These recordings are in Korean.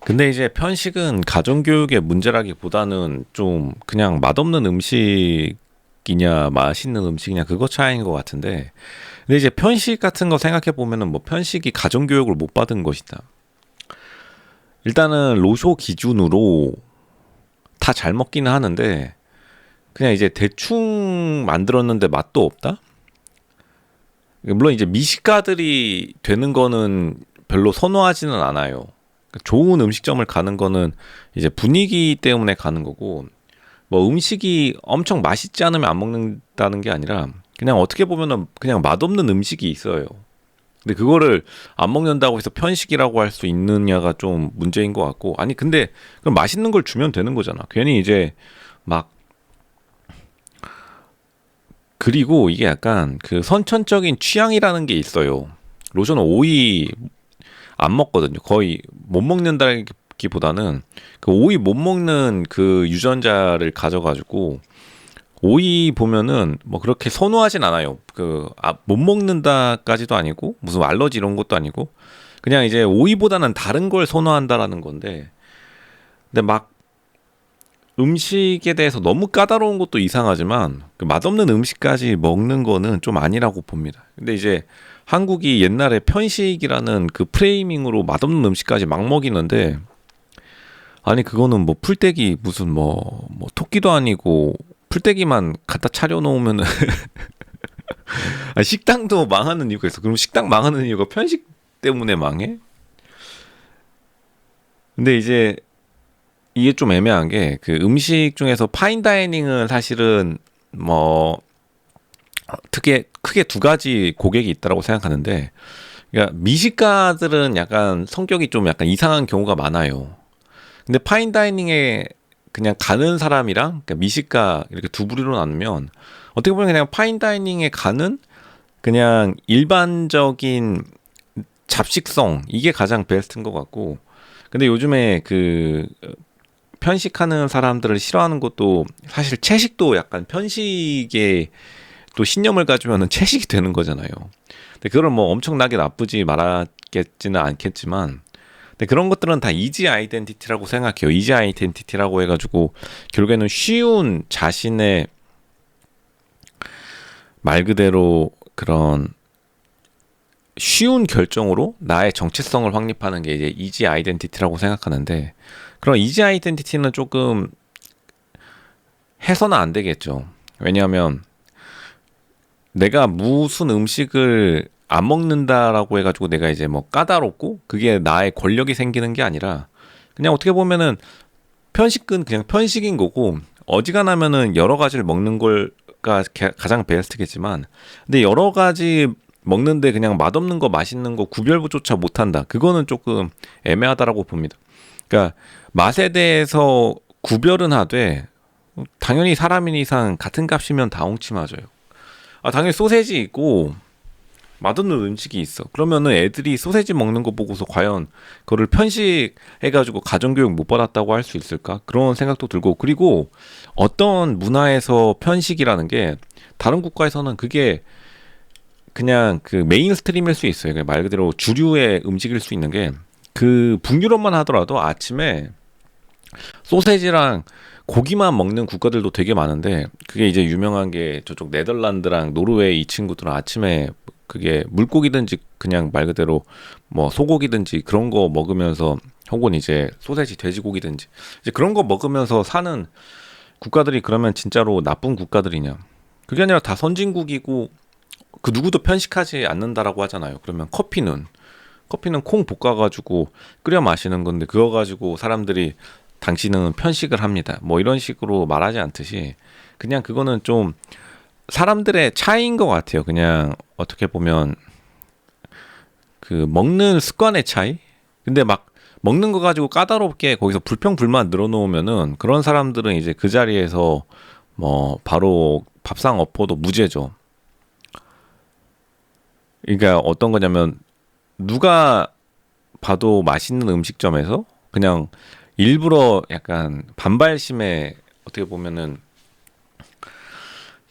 근데 이제 편식은 가정교육의 문제라기보다는 좀 그냥 맛없는 음식이냐 맛있는 음식이냐 그거 차이인 것 같은데, 근데 이제 편식 같은 거 생각해 보면은 뭐 편식이 가정교육을 못 받은 것이다. 일단은 로쇼 기준으로 다 잘 먹기는 하는데 그냥 이제 대충 만들었는데 맛도 없다? 물론 이제 미식가들이 되는 거는 별로 선호하지는 않아요. 좋은 음식점을 가는 거는 이제 분위기 때문에 가는 거고, 뭐 음식이 엄청 맛있지 않으면 안 먹는다는 게 아니라 그냥 어떻게 보면은 그냥 맛없는 음식이 있어요. 근데 그거를 안 먹는다고 해서 편식이라고 할 수 있느냐가 좀 문제인 것 같고, 아니 근데 그럼 맛있는 걸 주면 되는 거잖아. 괜히 이제 막, 그리고 이게 약간 그 선천적인 취향이라는 게 있어요. 로션은 오이 안 먹거든요. 거의 못 먹는다기보다는 그 오이 못 먹는 그 유전자를 가져가지고, 오이 보면은 뭐 그렇게 선호하진 않아요. 못 먹는다까지도 아니고 무슨 알러지 이런 것도 아니고 그냥 이제 오이보다는 다른 걸 선호한다라는 건데, 근데 막 음식에 대해서 너무 까다로운 것도 이상하지만 그 맛없는 음식까지 먹는 거는 좀 아니라고 봅니다. 근데 이제 한국이 옛날에 편식이라는 그 프레이밍으로 맛없는 음식까지 막 먹이는데, 아니 그거는 뭐 풀떼기 무슨 뭐 토끼도 아니고 풀떼기만 갖다 차려 놓으면은 식당도 망하는 이유가 있어. 그럼 식당 망하는 이유가 편식 때문에 망해? 근데 이제 이게 좀 애매한 게, 그 음식 중에서 파인다이닝은 사실은 뭐 크게 두 가지 고객이 있다고 생각하는데, 그러니까 미식가들은 약간 성격이 좀 약간 이상한 경우가 많아요. 근데 파인다이닝에 그냥 가는 사람이랑, 그러니까 미식가 이렇게 두 부류로 나누면 어떻게 보면 그냥 파인다이닝에 가는 그냥 일반적인 잡식성, 이게 가장 베스트인 것 같고, 근데 요즘에 그 편식하는 사람들을 싫어하는 것도 사실 채식도 약간 편식에 또 신념을 가지면은 채식이 되는 거잖아요. 근데 그걸 뭐 엄청나게 나쁘지 말았겠지는 않겠지만, 근데 그런 것들은 다 이지 아이덴티티라고 생각해요. 이지 아이덴티티라고 해가지고 결국에는 쉬운 자신의, 말 그대로 그런 쉬운 결정으로 나의 정체성을 확립하는 게 이제 이지 아이덴티티라고 생각하는데, 그런 이지 아이덴티티는 조금 해서는 안 되겠죠. 왜냐하면 내가 무슨 음식을 안 먹는다라고 해가지고 내가 이제 뭐 까다롭고 그게 나의 권력이 생기는 게 아니라, 그냥 어떻게 보면은 편식은 그냥 편식인 거고, 어지간하면은 여러 가지를 먹는 걸가 가장 베스트겠지만, 근데 여러 가지 먹는데 그냥 맛없는 거 맛있는 거 구별조차 못한다, 그거는 조금 애매하다라고 봅니다. 그러니까 맛에 대해서 구별은 하되, 당연히 사람인 이상 같은 값이면 다 엉치 맞아요. 당연히 소세지 있고 맛없는 음식이 있어. 그러면은 애들이 소세지 먹는 거 보고서 과연 그거를 편식해가지고 가정교육 못 받았다고 할 수 있을까? 그런 생각도 들고, 그리고 어떤 문화에서 편식이라는 게 다른 국가에서는 그게 그냥 그 메인스트림일 수 있어요. 말 그대로 주류의 음식일 수 있는 게, 그 북유럽만 하더라도 아침에 소세지랑 고기만 먹는 국가들도 되게 많은데, 그게 이제 유명한 게 저쪽 네덜란드랑 노르웨이 이 친구들은 아침에 그게 물고기든지 그냥 말 그대로 뭐 소고기든지 그런 거 먹으면서, 혹은 이제 소세지 돼지고기든지 이제 그런 거 먹으면서 사는 국가들이 그러면 진짜로 나쁜 국가들이냐? 그게 아니라 다 선진국이고 그 누구도 편식하지 않는다라고 하잖아요. 그러면 커피는 콩 볶아가지고 끓여 마시는 건데 그거 가지고 사람들이 당신은 편식을 합니다, 뭐 이런 식으로 말하지 않듯이, 그냥 그거는 좀 사람들의 차이인 것 같아요. 그냥 어떻게 보면 그 먹는 습관의 차이? 근데 막 먹는 거 가지고 까다롭게 거기서 불평불만 늘어놓으면은 그런 사람들은 이제 그 자리에서 뭐 바로 밥상 엎어도 무죄죠. 그러니까 어떤 거냐면, 누가 봐도 맛있는 음식점에서 그냥 일부러 약간 반발심에, 어떻게 보면은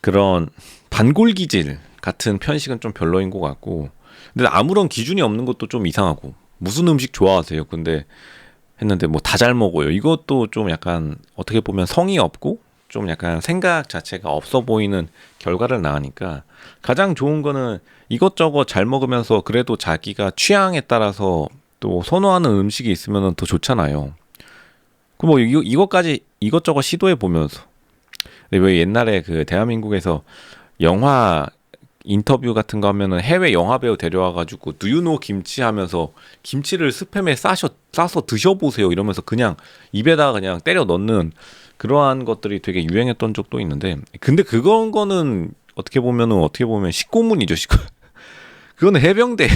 그런 반골기질 같은 편식은 좀 별로인 것 같고, 근데 아무런 기준이 없는 것도 좀 이상하고, 무슨 음식 좋아하세요? 근데 했는데 뭐 다 잘 먹어요. 이것도 좀 약간 어떻게 보면 성의 없고 좀 약간 생각 자체가 없어 보이는 결과를 낳으니까 가장 좋은 거는 이것저것 잘 먹으면서 그래도 자기가 취향에 따라서 또 선호하는 음식이 있으면 더 좋잖아요. 그럼 뭐 이것까지 이것저것 시도해 보면서 근데 왜 옛날에 그 대한민국에서 영화 인터뷰 같은 거 하면은 해외 영화 배우 데려와가지고 두유노 김치 하면서 김치를 스팸에 싸서 드셔보세요 이러면서 그냥 입에다가 그냥 때려 넣는 그러한 것들이 되게 유행했던 적도 있는데 근데 그건 거는 어떻게 보면 식고문이죠 식 그거는 해병대야.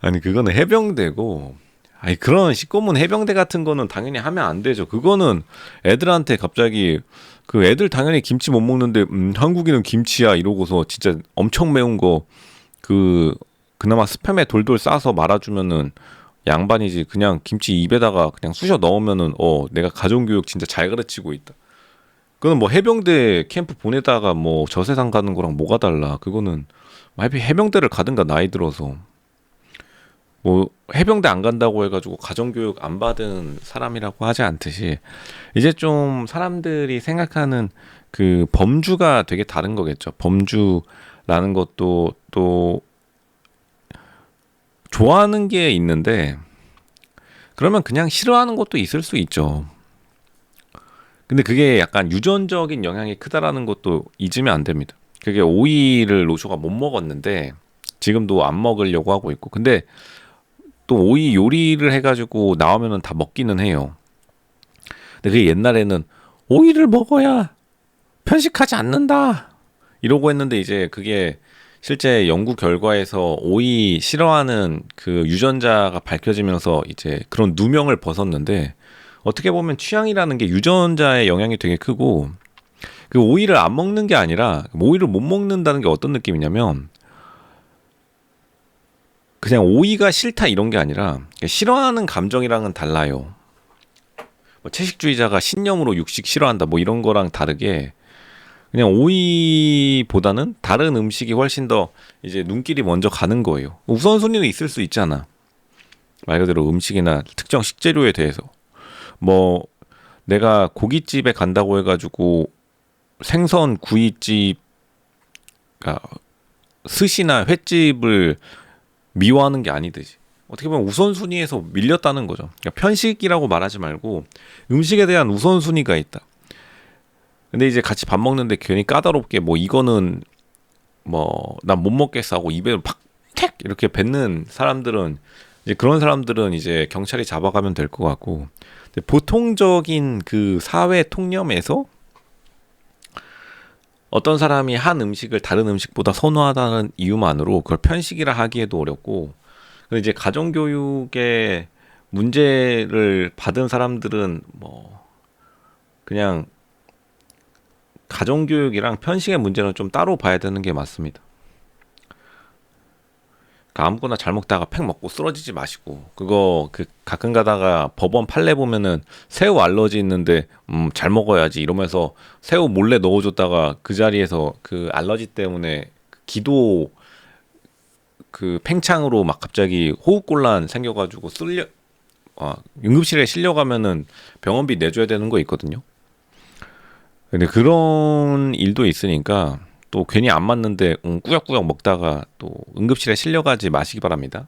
아니 그거는 해병대고 아니 그런 식고문 해병대 같은 거는 당연히 하면 안 되죠. 그거는 애들한테 갑자기 그 애들 당연히 김치 못 먹는데 한국인은 김치야 이러고서 진짜 엄청 매운 거 그 그나마 스팸에 돌돌 싸서 말아주면은 양반이지. 그냥 김치 입에다가 그냥 쑤셔 넣으면은 내가 가정교육 진짜 잘 가르치고 있다. 그거는 뭐 해병대 캠프 보내다가 뭐 저세상 가는 거랑 뭐가 달라. 그거는 해병대를 가든가 나이 들어서 뭐 해병대 안 간다고 해가지고 가정교육 안 받은 사람이라고 하지 않듯이 이제 좀 사람들이 생각하는 그 범주가 되게 다른 거겠죠. 범주라는 것도 또 좋아하는 게 있는데 그러면 그냥 싫어하는 것도 있을 수 있죠. 근데 그게 약간 유전적인 영향이 크다라는 것도 잊으면 안 됩니다. 그게 오이를 로쇼가 못 먹었는데 지금도 안 먹으려고 하고 있고 근데 또 오이 요리를 해가지고 나오면은 다 먹기는 해요. 근데 그게 옛날에는 오이를 먹어야 편식하지 않는다 이러고 했는데 이제 그게 실제 연구 결과에서 오이 싫어하는 그 유전자가 밝혀지면서 이제 그런 누명을 벗었는데 어떻게 보면 취향이라는 게 유전자의 영향이 되게 크고 그 오이를 안 먹는 게 아니라 오이를 못 먹는다는 게 어떤 느낌이냐면 그냥 오이가 싫다 이런 게 아니라 싫어하는 감정이랑은 달라요. 뭐 채식주의자가 신념으로 육식 싫어한다 뭐 이런 거랑 다르게 그냥 오이보다는 다른 음식이 훨씬 더 이제 눈길이 먼저 가는 거예요. 우선순위는 있을 수 있잖아. 말 그대로 음식이나 특정 식재료에 대해서 뭐 내가 고깃집에 간다고 해가지고 생선 구이집, 그러니까 스시나 횟집을 미워하는 게 아니듯이 어떻게 보면 우선순위에서 밀렸다는 거죠. 그러니까 편식이라고 말하지 말고 음식에 대한 우선순위가 있다. 근데 이제 같이 밥 먹는데 괜히 까다롭게 뭐 이거는 뭐 난 못 먹겠어 하고 입에 팍택 이렇게 뱉는 사람들은 이제 그런 사람들은 이제 경찰이 잡아가면 될 것 같고 근데 보통적인 그 사회 통념에서 어떤 사람이 한 음식을 다른 음식보다 선호하다는 이유만으로 그걸 편식이라 하기에도 어렵고 근데 이제 가정교육에 문제를 받은 사람들은 뭐 그냥 가정교육이랑 편식의 문제는 좀 따로 봐야 되는 게 맞습니다. 그러니까 아무거나 잘 먹다가 팩 먹고 쓰러지지 마시고 그거 그 가끔 가다가 법원 판례 보면은 새우 알러지 있는데 잘 먹어야지 이러면서 새우 몰래 넣어줬다가 그 자리에서 그 알러지 때문에 기도 그 팽창으로 막 갑자기 호흡곤란 생겨가지고 응급실에 실려가면은 병원비 내줘야 되는 거 있거든요. 근데 그런 일도 있으니까 또 괜히 안 맞는데 꾸역꾸역 먹다가 또 응급실에 실려가지 마시기 바랍니다.